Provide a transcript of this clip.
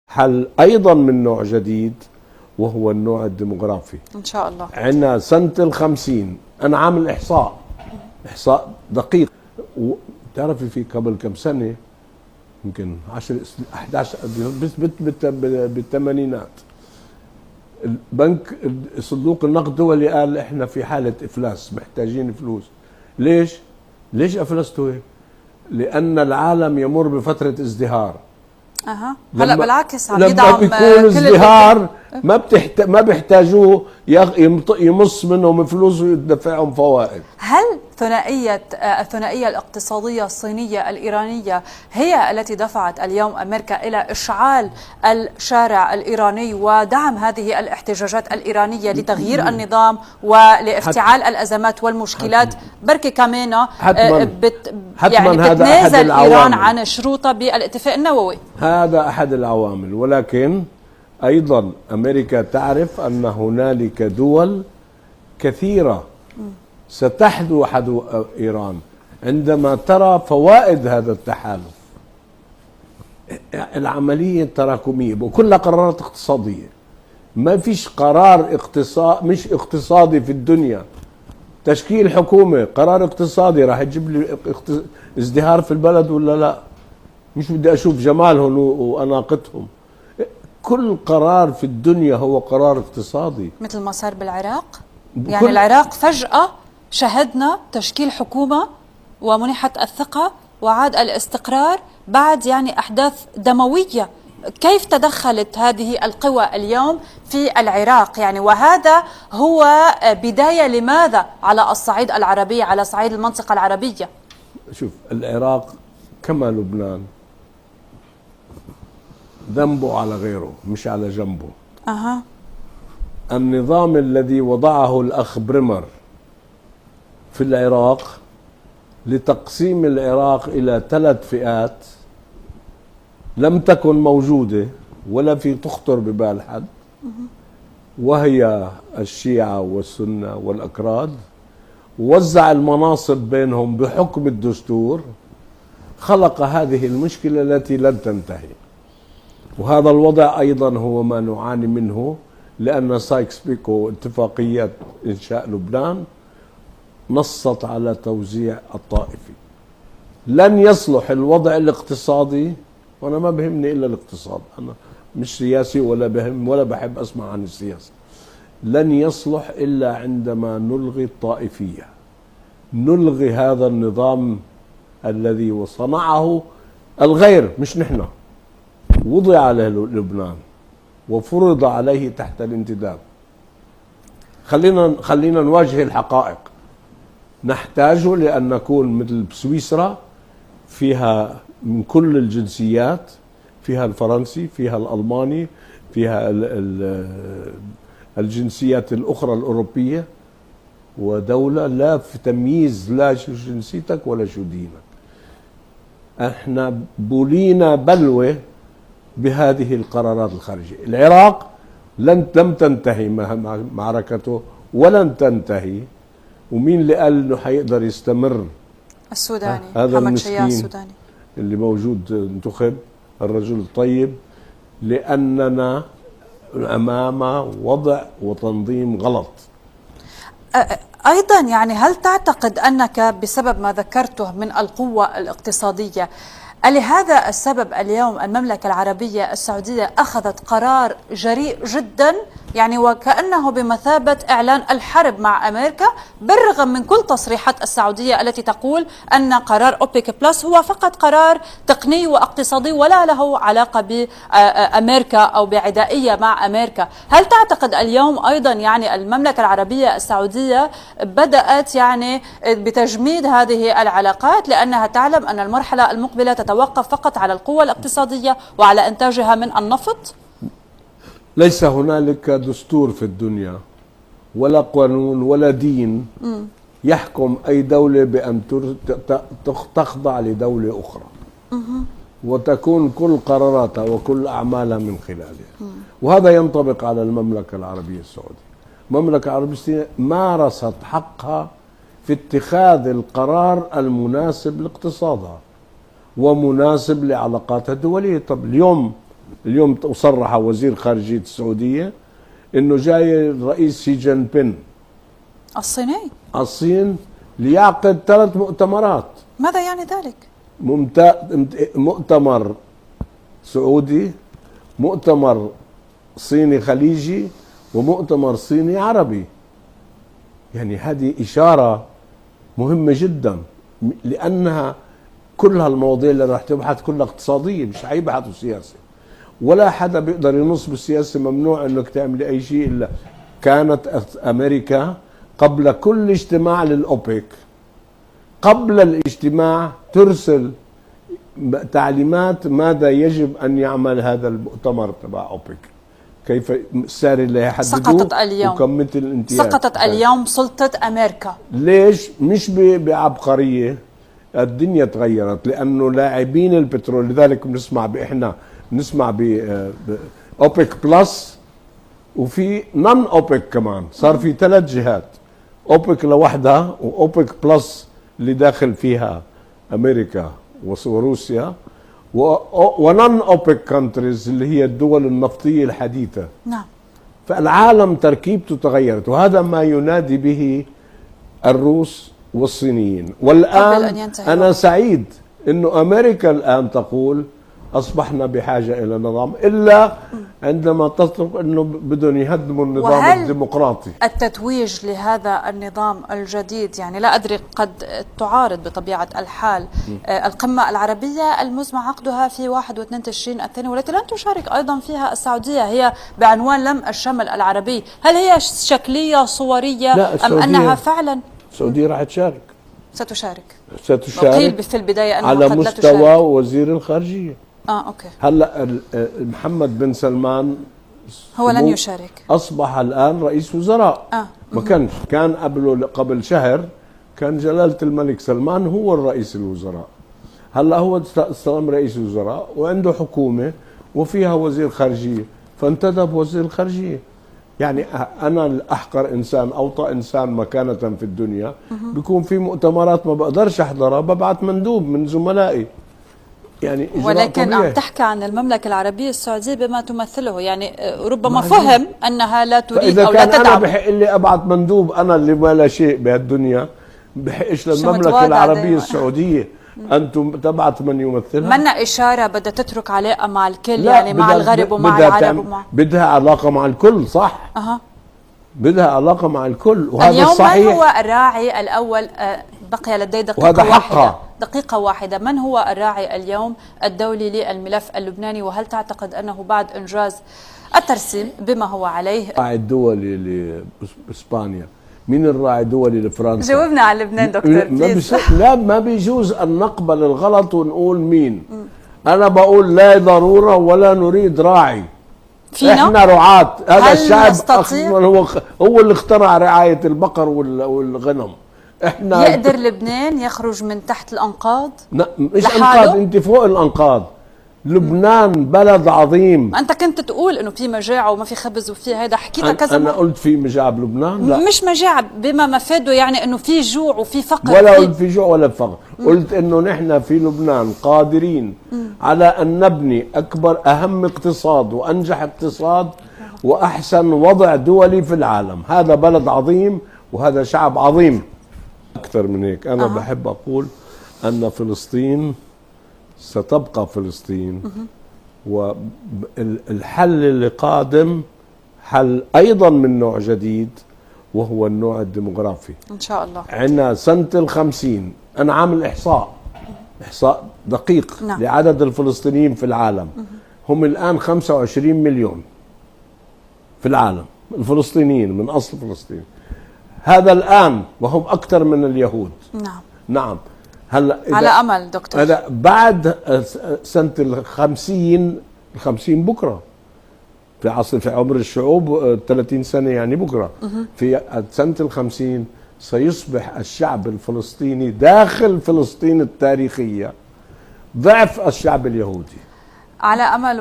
حل أيضا من نوع جديد وهو النوع الديموغرافي. إن شاء الله. عندنا سنة 50 أنا عامل إحصاء دقيق. وتعرفي في قبل كم سنة يمكن 11 بالثمانينات البنك صندوق النقد الدولي قال احنا في حالة إفلاس محتاجين فلوس. ليش أفلستوا هيك؟ لأن العالم يمر بفترة ازدهار. هلا بالعكس عم يدعم. لما بيكون ازدهار ما بيحتاجوه يمص منهم فلوس ويدفعهم فوائد. هل الثنائية الاقتصادية الصينية الإيرانية هي التي دفعت اليوم أمريكا إلى إشعال الشارع الإيراني ودعم هذه الاحتجاجات الإيرانية لتغيير النظام ولافتعال الأزمات والمشكلات؟ بركي كمان بتنازل إيران عن شروطها بالاتفاق النووي. هذا أحد العوامل، ولكن أيضا أمريكا تعرف أن هنالك دول كثيرة ستحدو حدو إيران عندما ترى فوائد هذا التحالف. العملية تراكمية وكلها قرارات اقتصادية. ما فيش قرار مش اقتصادي في الدنيا. تشكيل حكومة قرار اقتصادي راح يجيب لي ازدهار في البلد ولا لا؟ مش بدي أشوف جمالهم وأناقتهم. كل قرار في الدنيا هو قرار اقتصادي، مثل ما صار بالعراق. يعني العراق فجأة شهدنا تشكيل حكومة ومنحت الثقة وعاد الاستقرار بعد أحداث دموية. كيف تدخلت هذه القوى اليوم في العراق؟ وهذا هو بداية لماذا على الصعيد العربي، على صعيد المنطقة العربية؟ شوف، العراق كما لبنان ذنبه على غيره مش على جنبه. النظام الذي وضعه الأخ بريمر في العراق لتقسيم العراق إلى 3 فئات لم تكن موجودة ولا في تخطر ببال حد، وهي الشيعة والسنة والأكراد. وزع المناصب بينهم بحكم الدستور، خلق هذه المشكلة التي لن تنتهي. وهذا الوضع أيضا هو ما نعاني منه، لأن سايكس بيكو اتفاقية إنشاء لبنان نصت على توزيع الطائفي. لن يصلح الوضع الاقتصادي، وأنا ما بهمني إلا الاقتصاد، أنا مش سياسي ولا بحب أسمع عن السياسة. لن يصلح إلا عندما نلغي الطائفية، نلغي هذا النظام الذي وصنعه الغير مش نحن، وضع عليه لبنان وفرض عليه تحت الانتداب. خلينا نواجه الحقائق. نحتاجه لأن نكون مثل سويسرا، فيها من كل الجنسيات، فيها الفرنسي، فيها الألماني، فيها الجنسيات الأخرى الأوروبية، ودولة لا في تمييز لا شو جنسيتك ولا شو دينك. احنا بولينا بلوى بهذه القرارات الخارجية. العراق لم تنتهي معركته ولن تنتهي. ومين اللي قال انه حيقدر يستمر؟ السوداني هذا محمد شياع المسكين السوداني اللي موجود انتخب، الرجل الطيب، لأننا أمام وضع وتنظيم غلط. أيضا هل تعتقد أنك بسبب ما ذكرته من القوة الاقتصادية لهذا السبب اليوم المملكة العربية السعودية أخذت قرار جريء جدا، وكأنه بمثابة إعلان الحرب مع أمريكا، بالرغم من كل تصريحات السعودية التي تقول أن قرار أوبك بلس هو فقط قرار تقني واقتصادي ولا له علاقة بأمريكا أو بعدائية مع أمريكا؟ هل تعتقد اليوم أيضا المملكة العربية السعودية بدأت بتجميد هذه العلاقات لأنها تعلم أن المرحلة المقبلة تتوقف فقط على القوة الاقتصادية وعلى إنتاجها من النفط؟ ليس هنالك دستور في الدنيا ولا قانون ولا دين يحكم أي دولة بأن تخضع لدولة أخرى وتكون كل قراراتها وكل أعمالها من خلالها. وهذا ينطبق على المملكة العربية السعودية. المملكة العربية السعودية مارست حقها في اتخاذ القرار المناسب لاقتصادها ومناسب لعلاقاتها الدولية. طب اليوم اليوم صرح وزير خارجية السعودية انه جاي الرئيس شي جين بين الصيني. الصين ليعقد 3 مؤتمرات. ماذا يعني ذلك؟ مؤتمر سعودي، مؤتمر صيني خليجي، ومؤتمر صيني عربي. يعني هذه إشارة مهمة جدا، لأنها كل هالمواضيع اللي راح تبحث كلها اقتصادية، مش حيبحثوا سياسة. ولا حدا بيقدر ينص بالسياسة، ممنوع انك تعمل اي شيء. الا كانت امريكا قبل كل اجتماع للأوبك، قبل الاجتماع ترسل تعليمات ماذا يجب ان يعمل هذا المؤتمر تبع أوبك، كيف السعر اللي يحددوه. سقطت اليوم، وكمية الانتاج سقطت اليوم سلطة أمريكا. ليش؟ مش بعبقرية، الدنيا تغيرت لأنه لاعبين البترول. لذلك احنا بنسمع بأوبك بلس، وفي نون أوبك كمان. صار في 3 جهات، أوبك لوحدها، وأوبك بلس اللي داخل فيها أمريكا وروسيا، ونون أوبك كونتريز اللي هي الدول النفطية الحديثة. نعم. فالعالم تركيبته تغيرت، وهذا ما ينادي به الروس والصينيين. والآن أنا سعيد أنه أمريكا الآن تقول أصبحنا بحاجة إلى نظام، إلا عندما تطلق أنه بدهم يهدموا النظام الديمقراطي. التتويج لهذا النظام الجديد، يعني لا أدري، قد تعارض بطبيعة الحال القمة العربية المزمع عقدها في 1 و2 تشرين الثاني، والتي لن تشارك أيضا فيها السعودية، هي بعنوان لم الشمل العربي. هل هي شكلية صورية أم أنها فعلا؟ السعودية راح تشارك. ستشارك. قيل في البداية أنه على قد لا مستوى تشارك. وزير الخارجية. أوكي. هلا محمد بن سلمان هو لن يشارك، أصبح الآن رئيس وزراء. ما كان قبل شهر كان جلالة الملك سلمان هو الرئيس الوزراء. هلا هو استلم رئيس وزراء وعنده حكومة وفيها وزير خارجية، فانتدب وزير الخارجية. يعني أنا الأحقر إنسان، أوطى إنسان مكانة في الدنيا، بيكون في مؤتمرات ما بقدرش أحضرها، ببعث مندوب من زملائي. يعني ولكن عم تحكي عن المملكة العربية السعودية بما تمثله، يعني ربما فهم أنها لا تريد أو لا تدعم. أنا بحق لي أبعث مندوب، أنا اللي ما لا شيء بهالدنيا، بحقش للمملكة العربية السعودية أنتم تبعث من يمثلها. منا إشارة بدها تترك علاقة مع الكل، يعني مع الغرب ومع العرب ومع بدها علاقة مع الكل، صح؟ بدها علاقة مع الكل، وهذا اليوم صحيح. من هو الراعي الأول؟ بقي لدي دقيقة واحدة. من هو الراعي اليوم الدولي للملف اللبناني، وهل تعتقد أنه بعد إنجاز الترسيم بما هو عليه؟ الراعي الدولي لإسبانيا، مين الراعي الدولي لفرنسا؟ جاوبنا على لبنان دكتور. لا، ما بيجوز أن نقبل الغلط ونقول مين. أنا بقول لا ضرورة ولا نريد راعي. احنا رعاة، هذا الشعب هو اللي اخترع رعاية البقر والغنم. احنا يقدر لبنان يخرج من تحت الأنقاض؟ لا، مش أنقاض، انت فوق الأنقاض. لبنان بلد عظيم. أنت كنت تقول إنه في مجاعة وما في خبز وفي هذا، حكيتها كذا. أنا قلت في مجاعة بلبنان؟ لا، مش مجاعة بما مفاده، يعني إنه في جوع وفي فقر. ولا قلت في جوع ولا فقر. قلت إنه نحن في لبنان قادرين على أن نبني أهم اقتصاد وأنجح اقتصاد وأحسن وضع دولي في العالم. هذا بلد عظيم وهذا شعب عظيم. أكثر من هيك أنا بحب أقول أن فلسطين ستبقى فلسطين، والحل اللي قادم حل أيضا من نوع جديد، وهو النوع الديمغرافي إن شاء الله. عندنا سنة 50 أنا عامل إحصاء دقيق لعدد الفلسطينيين في العالم. هم الآن 25 مليون في العالم، الفلسطينيين من أصل فلسطين. هذا الآن وهم أكثر من اليهود. نعم. هلا على أمل دكتور، هلا بعد سنة 50 بكرة، في عمر الشعوب 30 سنة، يعني بكرة في سنة 50 سيصبح الشعب الفلسطيني داخل فلسطين التاريخية ضعف الشعب اليهودي. على أمل